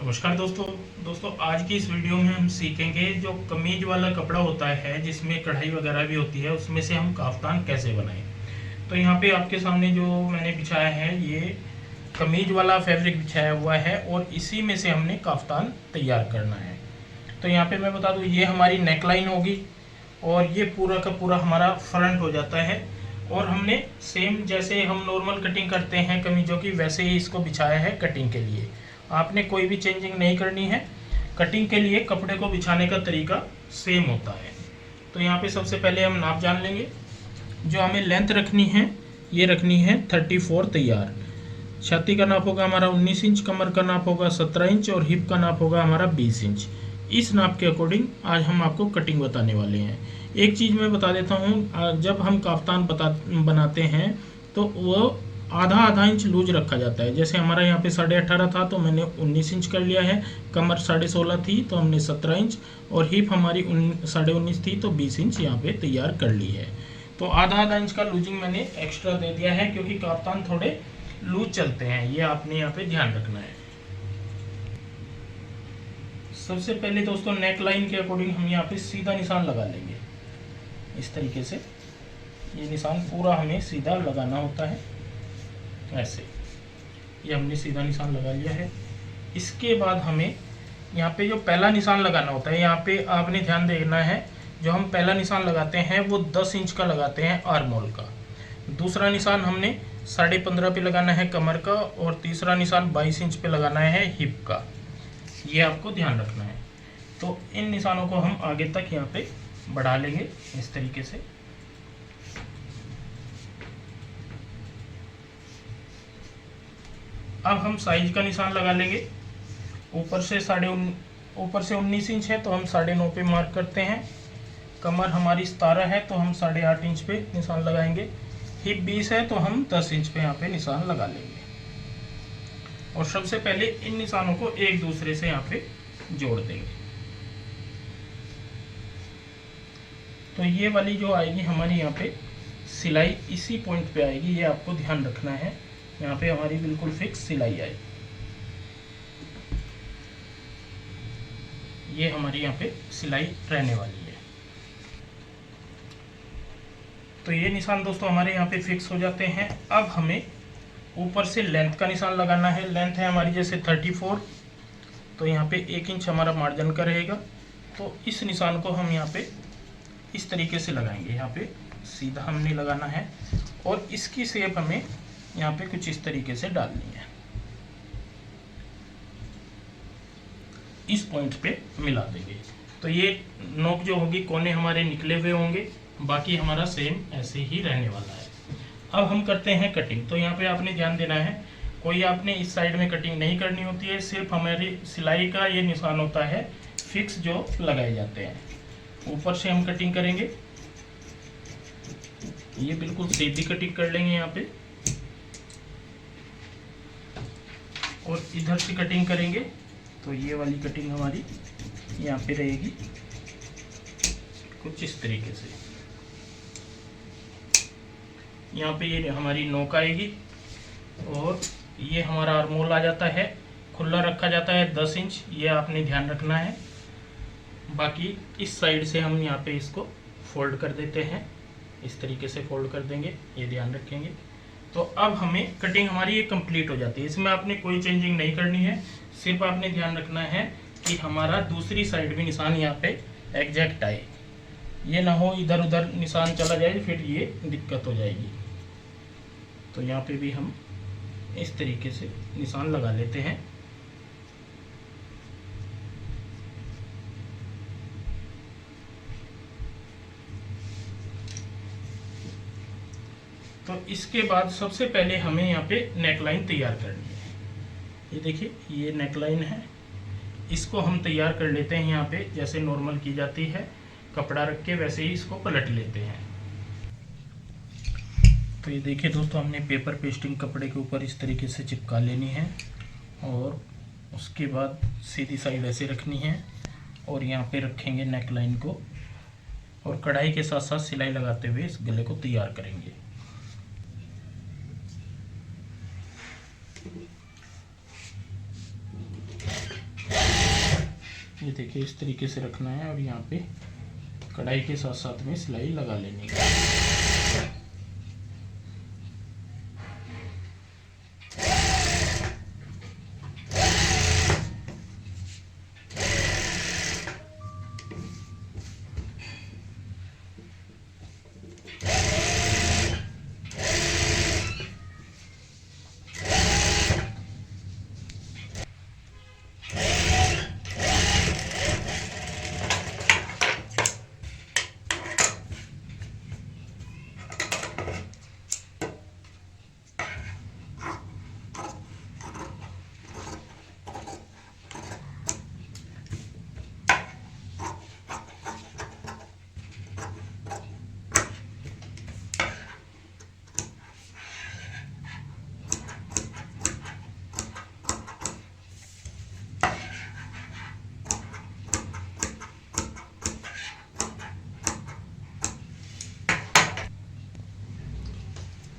नमस्कार दोस्तों आज की इस वीडियो में हम सीखेंगे जो कमीज वाला कपड़ा होता है जिसमें कढ़ाई वगैरह भी होती है उसमें से हम काफ्तान कैसे बनाएं। तो यहाँ पे आपके सामने जो मैंने बिछाया है ये कमीज वाला फैब्रिक बिछाया हुआ है और इसी में से हमने काफ्तान तैयार करना है। तो यहाँ पे मैं बता दूँ ये हमारी नेकलाइन होगी और ये पूरा का पूरा हमारा फ्रंट हो जाता है और हमने सेम जैसे हम नॉर्मल कटिंग करते हैं कमीजों की वैसे ही इसको बिछाया है कटिंग के लिए। आपने कोई भी चेंजिंग नहीं करनी है। कटिंग के लिए कपड़े को बिछाने का तरीका सेम होता है। तो यहाँ पे सबसे पहले हम नाप जान लेंगे। जो हमें लेंथ रखनी है ये रखनी है 34 तैयार। छाती का नाप होगा हमारा 19 इंच, कमर का नाप होगा 17 इंच और हिप का नाप होगा हमारा 20 इंच। इस नाप के अकॉर्डिंग आज हम आपको कटिंग बताने वाले हैं। एक चीज़ मैं बता देता हूँ, जब हम काफ्तान बनाते हैं तो वो आधा आधा इंच लूज रखा जाता है। जैसे हमारा यहाँ पे 18.5 था तो मैंने 19 इंच कर लिया है, कमर 16.5 थी तो हमने 17 इंच और हिप हमारी 19.5 थी तो 20 इंच यहाँ पे तैयार कर ली है। तो आधा आधा इंच का लूजिंग मैंने एक्स्ट्रा दे दिया है क्योंकि काफ्तान थोड़े लूज चलते हैं, ये आपने यहाँ पे ध्यान रखना है। सबसे पहले दोस्तों नेक लाइन के अकॉर्डिंग हम यहाँ पे सीधा निशान लगा लेंगे। इस तरीके से ये निशान पूरा हमें सीधा लगाना होता है। ऐसे ये हमने सीधा निशान लगा लिया है। इसके बाद हमें यहाँ पे जो पहला निशान लगाना होता है, यहाँ पे आपने ध्यान देना है, जो हम पहला निशान लगाते हैं वो 10 इंच का लगाते हैं आर्म होल का। दूसरा निशान हमने 15.5 पे लगाना है कमर का और तीसरा निशान 22 इंच पे लगाना है हिप का। ये आपको ध्यान रखना है। तो इन निशानों को हम आगे तक यहाँ पे बढ़ा लेंगे इस तरीके से। अब हम साइज का निशान लगा लेंगे। ऊपर से 19 इंच है तो हम 9.5 पे मार्क करते हैं। कमर हमारी 17 है तो हम 8.5 इंच पे निशान लगाएंगे। हिप 20 है तो हम 10 इंच पे यहाँ पे निशान लगा लेंगे। और सबसे पहले इन निशानों को एक दूसरे से यहाँ पे जोड़ देंगे। तो ये वाली जो आएगी हमारी यहाँ पे सिलाई इसी पॉइंट पे आएगी, ये आपको ध्यान रखना है। यहाँ पे हमारी बिल्कुल फिक्स सिलाई आएगी। ये हमारी यहाँ पे सिलाई रहने वाली है। तो ये निशान दोस्तों हमारे यहाँ पे फिक्स हो जाते हैं। अब हमें ऊपर से लेंथ का निशान लगाना है। लेंथ है हमारी जैसे 34, तो यहाँ पे 1 इंच हमारा मार्जिन का रहेगा। तो इस निशान को हम यहाँ पे इस तरीके से लगाएंगे। यहाँ पे सीधा हमने लगाना है और इसकी शेप हमें यहाँ पे कुछ इस तरीके से डालनी है। इस पॉइंट पे मिला देंगे तो ये नोक जो होगी कोने हमारे निकले हुए होंगे, बाकी हमारा सेम ऐसे ही रहने वाला है। अब हम करते हैं कटिंग। तो यहाँ पे आपने ध्यान देना है, कोई आपने इस साइड में कटिंग नहीं करनी होती है। सिर्फ हमारी सिलाई का ये निशान होता है फिक्स जो लगाए जाते हैं। ऊपर से हम कटिंग करेंगे, ये बिल्कुल सीधी कटिंग कर लेंगे यहाँ पे और इधर से कटिंग करेंगे तो ये वाली कटिंग हमारी यहाँ पे रहेगी कुछ इस तरीके से। यहाँ पे ये हमारी नोक आएगी और ये हमारा आर्मोल आ जाता है, खुला रखा जाता है 10 इंच, ये आपने ध्यान रखना है। बाकी इस साइड से हम यहाँ पे इसको फोल्ड कर देते हैं, इस तरीके से फोल्ड कर देंगे, ये ध्यान रखेंगे। तो अब हमें कटिंग हमारी ये कंप्लीट हो जाती है। इसमें आपने कोई चेंजिंग नहीं करनी है। सिर्फ आपने ध्यान रखना है कि हमारा दूसरी साइड भी निशान यहाँ पे एग्जैक्ट आए, ये ना हो इधर उधर निशान चला जाए फिर ये दिक्कत हो जाएगी। तो यहाँ पे भी हम इस तरीके से निशान लगा लेते हैं। तो इसके बाद सबसे पहले हमें यहाँ पे नेकलाइन तैयार करनी है। ये देखिए ये नेकलाइन है, इसको हम तैयार कर लेते हैं। यहाँ पे जैसे नॉर्मल की जाती है कपड़ा रख के वैसे ही इसको पलट लेते हैं। तो ये देखिए दोस्तों हमने पेपर पेस्टिंग कपड़े के ऊपर इस तरीके से चिपका लेनी है और उसके बाद सीधी साइड ऐसे रखनी है और यहाँ पे रखेंगे नेकलाइन को और कढ़ाई के साथ साथ सिलाई लगाते हुए इस गले को तैयार करेंगे। ये देखिए इस तरीके से रखना है और यहाँ पे कढ़ाई के साथ साथ में सिलाई लगा लेनी है।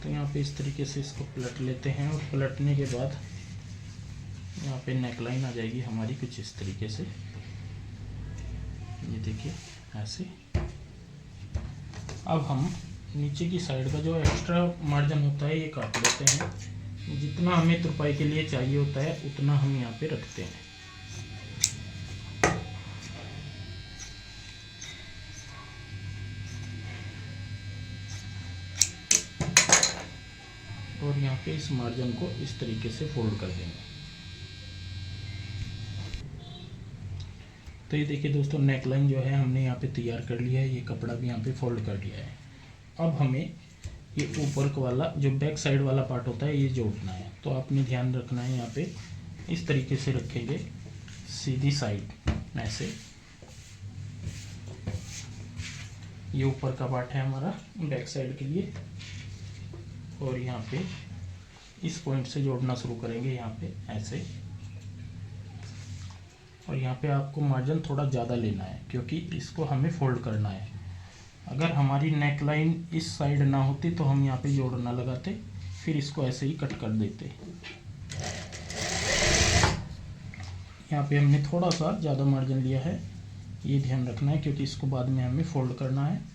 तो यहाँ पे इस तरीके से इसको पलट लेते हैं और पलटने के बाद यहाँ पे नेकलाइन आ जाएगी हमारी कुछ इस तरीके से। ये देखिए ऐसे। अब हम नीचे की साइड का जो एक्स्ट्रा मार्जिन होता है ये काट लेते हैं। जितना हमें तुरपाई के लिए चाहिए होता है उतना हम यहाँ पे रखते हैं। और यहाँ पे इस मार्जिन को इस तरीके से फोल्ड कर देंगे। तो ये देखिए दोस्तों, नेकलाइन जो है हमने यहाँ पे तैयार कर लिया है। ये कपड़ा भी यहाँ पे फोल्ड कर लिया है। अब हमें ये ऊपर वाला जो बैक साइड वाला पार्ट होता है ये जोड़ना है। तो आपने ध्यान रखना है, यहाँ पे इस तरीके से रखेंगे सीधी साइड ऐसे। ये ऊपर का पार्ट है हमारा बैक साइड के लिए। और यहाँ पे इस पॉइंट से जोड़ना शुरू करेंगे यहाँ पे ऐसे। और यहाँ पे आपको मार्जिन थोड़ा ज़्यादा लेना है क्योंकि इसको हमें फोल्ड करना है। अगर हमारी नेक लाइन इस साइड ना होती तो हम यहाँ पे जोड़ ना लगाते, फिर इसको ऐसे ही कट कर देते। यहाँ पे हमने थोड़ा सा ज़्यादा मार्जिन लिया है, ये ध्यान रखना है क्योंकि इसको बाद में हमें फोल्ड करना है।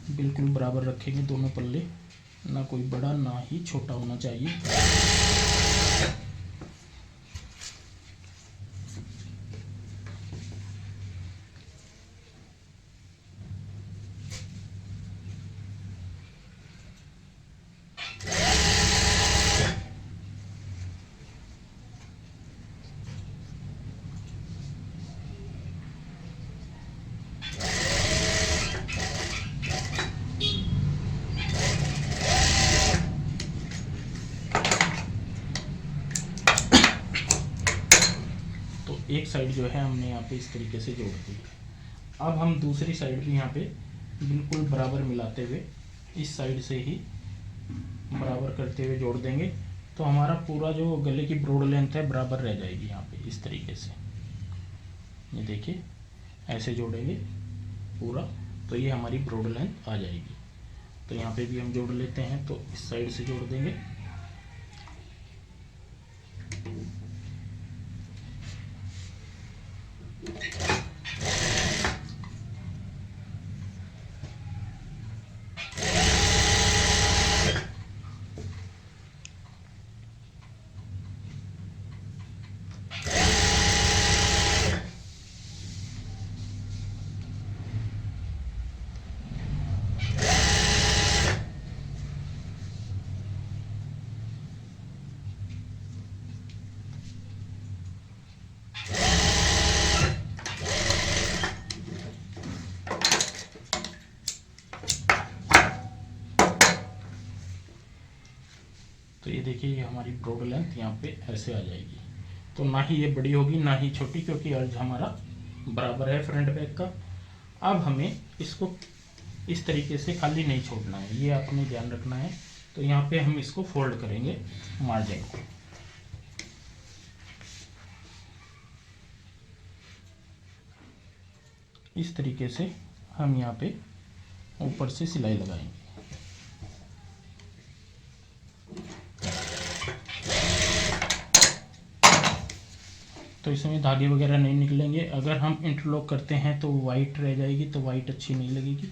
बिल्कुल बराबर रखेंगे दोनों पल्ले, ना कोई बड़ा ना ही छोटा होना चाहिए। एक साइड जो है हमने यहाँ पे इस तरीके से जोड़ दी। अब हम दूसरी साइड भी यहाँ पे बिल्कुल बराबर मिलाते हुए इस साइड से ही बराबर करते हुए जोड़ देंगे। तो हमारा पूरा जो गले की ब्रॉड लेंथ है बराबर रह जाएगी यहाँ पे इस तरीके से। ये देखिए ऐसे जोड़ेंगे पूरा, तो ये हमारी ब्रॉड लेंथ आ जाएगी। तो यहाँ पे भी हम जोड़ लेते हैं, तो इस साइड से जोड़ देंगे। तो ये देखिए ये हमारी ब्रॉड लेंथ यहाँ पे ऐसे आ जाएगी। तो ना ही ये बड़ी होगी ना ही छोटी, क्योंकि अर्ज हमारा बराबर है फ्रंट बैक का। अब हमें इसको इस तरीके से खाली नहीं छोड़ना है, ये आपने ध्यान रखना है। तो यहाँ पे हम इसको फोल्ड करेंगे मार्जिन को। इस तरीके से हम यहाँ पे ऊपर से सिलाई लगाएंगे। तो इसमें धागे वगैरह नहीं निकलेंगे। अगर हम इंटरलॉक करते हैं तो वाइट रह जाएगी, तो वाइट अच्छी नहीं लगेगी।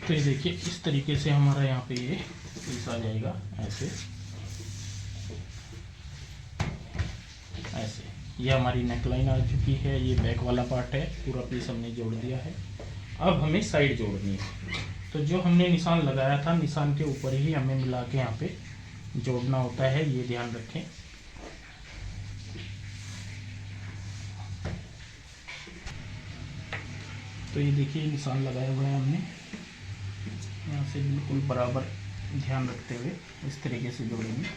तो ये देखिए इस तरीके से हमारा यहाँ पे ये पीस आ जाएगा, ऐसे ऐसे। ये हमारी नेकलाइन आ चुकी है, ये बैक वाला पार्ट है, पूरा पीस हमने जोड़ दिया है। अब हमें साइड जोड़नी है, तो जो हमने निशान लगाया था निशान के ऊपर ही हमें मिला के यहाँ पे जोड़ना होता है, ये ध्यान रखें। तो ये देखिए निशान लगाया हुआ है हमने, यहाँ से बिल्कुल बराबर ध्यान रखते हुए इस तरीके से जोड़ेंगे।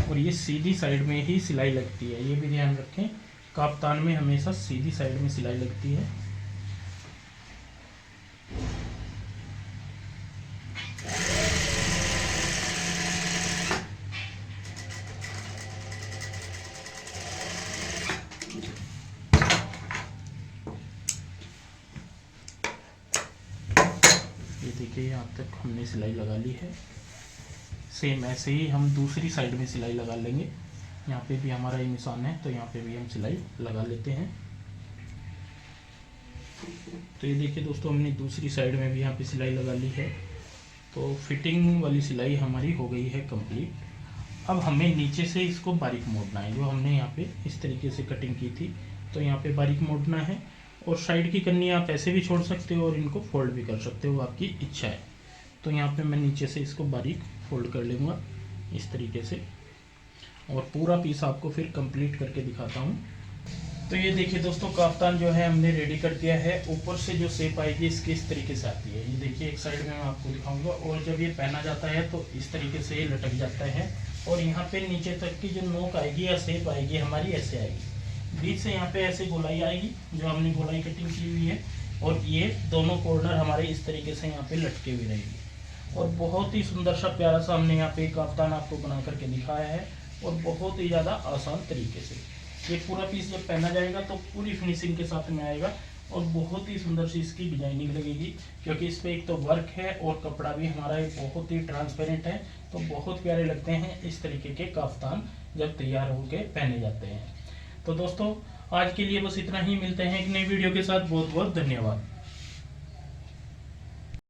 और ये सीधी साइड में ही सिलाई लगती है, ये भी ध्यान रखें। काफ्तान में हमेशा सीधी साइड में सिलाई लगती है। ये देखिए यहाँ तक हमने सिलाई लगा ली है। सेम ऐसे ही हम दूसरी साइड में सिलाई लगा लेंगे। यहाँ पे भी हमारा ये निशान है, तो यहाँ पे भी हम सिलाई लगा लेते हैं। तो ये देखिए दोस्तों, हमने दूसरी साइड में भी यहाँ पे सिलाई लगा ली है। तो फिटिंग वाली सिलाई हमारी हो गई है कंप्लीट। अब हमें नीचे से इसको बारीक मोड़ना है, जो हमने यहाँ पे इस तरीके से कटिंग की थी, तो यहाँ पे बारीक मोड़ना है। और साइड की कन्नी आप ऐसे भी छोड़ सकते हो और इनको फोल्ड भी कर सकते हो, आपकी इच्छा है। तो यहाँ पे मैं नीचे से इसको बारीक फोल्ड कर लूँगा इस तरीके से, और पूरा पीस आपको फिर कंप्लीट करके दिखाता हूँ। तो ये देखिए दोस्तों, काफ्तान जो है हमने रेडी कर दिया है। ऊपर से जो शेप आएगी इसकी इस तरीके से आती है, ये देखिए एक साइड में मैं आपको दिखाऊंगा। और जब ये पहना जाता है तो इस तरीके से ये लटक जाता है, और यहाँ पे नीचे तक की जो नोक आएगी या शेप आएगी हमारी ऐसे आएगी। बीच से यहाँ पे ऐसे गोलाई आएगी, जो हमने गोलाई कटिंग की हुई है, और ये दोनों कॉर्नर हमारे इस तरीके से यहाँ पे लटके हुए रहेंगे। और बहुत ही सुंदर सा प्यारा सा हमने यहाँ पे काफ्तान आपको बना करके दिखाया है, और बहुत ही ज़्यादा आसान तरीके से। ये पूरा पीस जब पहना जाएगा तो पूरी फिनिशिंग के साथ में आएगा, और बहुत ही सुंदर सी इसकी डिजाइनिंग लगेगी, क्योंकि इस पर एक तो वर्क है और कपड़ा भी हमारा बहुत ही ट्रांसपेरेंट है। तो बहुत प्यारे लगते हैं इस तरीके के काफ्तान जब तैयार होकर पहने जाते हैं। तो दोस्तों आज के लिए बस इतना ही, मिलते हैं एक नई वीडियो के साथ। बहुत बहुत धन्यवाद।